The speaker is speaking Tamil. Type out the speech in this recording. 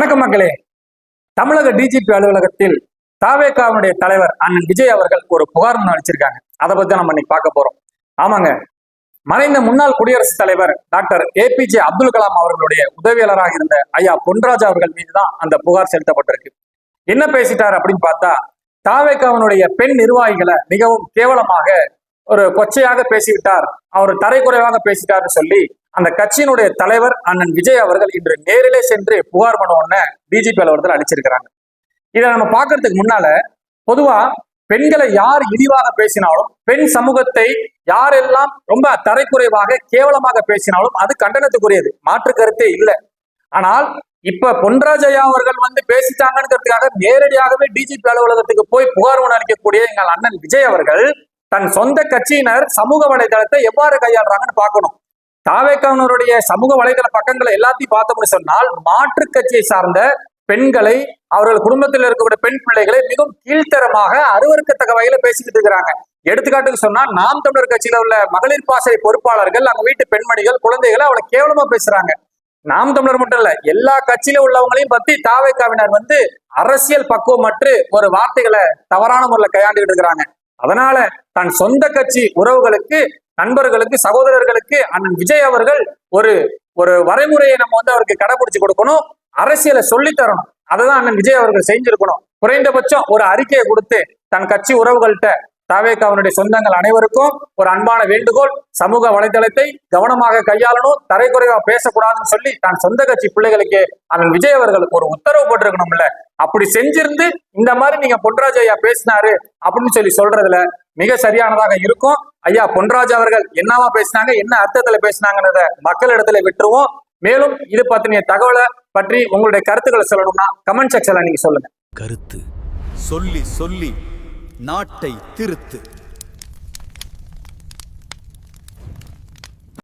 வணக்கம் மக்களே. தமிழக டிஜிபி அலுவலகத்தில் தாவேகாவுடைய தலைவர் அண்ணன் விஜய் அவர்கள் ஒரு புகார் மனு அளிச்சிருக்காங்க. அதை பத்தி நம்ம இன்னைக்கு பார்க்க போறோம். ஆமாங்க, மறைந்த முன்னாள் குடியரசுத் தலைவர் டாக்டர் APJ அப்துல் கலாம் அவர்களுடைய உதவியாளராக இருந்த ஐயா பொன்ராஜ் அவர்கள் மீதுதான் அந்த புகார் செலுத்தப்பட்டிருக்கு. என்ன பேசிட்டார் அப்படின்னு பார்த்தா, தாவேகாவினுடைய பெண் நிர்வாகிகளை மிகவும் கேவலமாக ஒரு கொச்சையாக பேசிவிட்டார், அவர் தரைக்குறைவாக பேசிட்டார்னு சொல்லி அந்த கட்சியினுடைய தலைவர் அண்ணன் விஜய் அவர்கள் இன்று நேரிலே சென்று புகார் மனு ஒண்ணு டிஜிபி அலுவலகத்தில் அளிச்சிருக்கிறாங்க. இதை நம்ம பார்க்கறதுக்கு முன்னால பொதுவா பெண்களை யார் இழிவாக பேசினாலும், பெண் சமூகத்தை யாரெல்லாம் ரொம்ப தரைக்குறைவாக கேவலமாக பேசினாலும் அது கண்டனத்துக்குரியது, மாற்று கருத்தே இல்லை. ஆனால் இப்ப பொன்ராஜ் ஐயா அவர்கள் பேசிட்டாங்கிறதுக்காக நேரடியாகவே டிஜிபி அலுவலகத்துக்கு போய் புகார் மனு அளிக்கக்கூடிய எங்கள் அண்ணன் விஜய் அவர்கள் தன் சொந்த கட்சியினர் சமூக வலைதளத்தை எவ்வாறு கையாளுறாங்கன்னு பார்க்கணும். தாவேகாவினருடைய சமூக வலைதள பக்கங்களை எல்லாத்தையும் பார்த்தோம்னு சொன்னால், மாற்று கட்சியை சார்ந்த பெண்களை, அவர்கள் குடும்பத்தில் இருக்கக்கூடிய பெண் பிள்ளைகளை மிகவும் கீழ்த்தரமாக அருவருக்கத்தக்க வகையில பேசிக்கிட்டு இருக்கிறாங்க. எடுத்துக்காட்டுக்கு சொன்னா, நாம் தமிழர் கட்சியில உள்ள மகளிர் பாசறை பொறுப்பாளர்கள், அவங்க வீட்டு பெண்மணிகள், குழந்தைகளை அவளை கேவலமா பேசுறாங்க. நாம் தமிழர் மட்டும் இல்ல, எல்லா கட்சியில உள்ளவங்களையும் பத்தி தாவேகாவினர் அரசியல் பக்குவமற்று ஒரு வார்த்தைகளை தவறான முறையில் கையாண்டுகிட்டு இருக்கிறாங்க. அதனால தன் சொந்த கட்சி உறவுகளுக்கு, நண்பர்களுக்கு, சகோதரர்களுக்கு அண்ணன் விஜய் அவர்கள் ஒரு ஒரு வரைமுறையை நம்ம அவருக்கு கடைபிடிச்சு கொடுக்கணும், அரசியலை சொல்லி தரணும். அதுதான் அண்ணன் விஜய் அவர்கள் செஞ்சிருக்கணும். குறைந்தபட்சம் ஒரு அறிக்கையை கொடுத்து தன் கட்சி உறவுகள்கிட்ட, தாவேகாவினுடைய சொந்தங்கள் அனைவருக்கும் ஒரு அன்பான வேண்டுகோள், சமூக வலைதளத்தை கவனமாக கையாளணும், தரைக்குறைவா பேசக்கூடாதுன்னு சொல்லி தன் சொந்த கட்சி பிள்ளைகளுக்கு அண்ணன் விஜய் அவர்கள் ஒரு உத்தரவு போட்டிருக்கணும்ல. அப்படி செஞ்சிருந்து இந்த மாதிரி நீங்க பொன்ராஜ் ஐயா பேசினாரு அப்படின்னு சொல்லி சொல்றதுல மிக சரியானதாக இருக்கும். ஐயா பொன்ராஜ் அவர்கள் என்னவா பேசினாங்க, என்ன அர்த்தத்துல பேசினாங்கன்றத மக்களிடத்துல விட்டுருவோம். மேலும் இது பத்தின தகவலை பற்றி உங்களுடைய கருத்துக்களை சொல்லணும்னா கமெண்ட் செக்ஷன்ல நீங்க சொல்லுங்க. கருத்து சொல்லி சொல்லி நாட்டை திருத்து.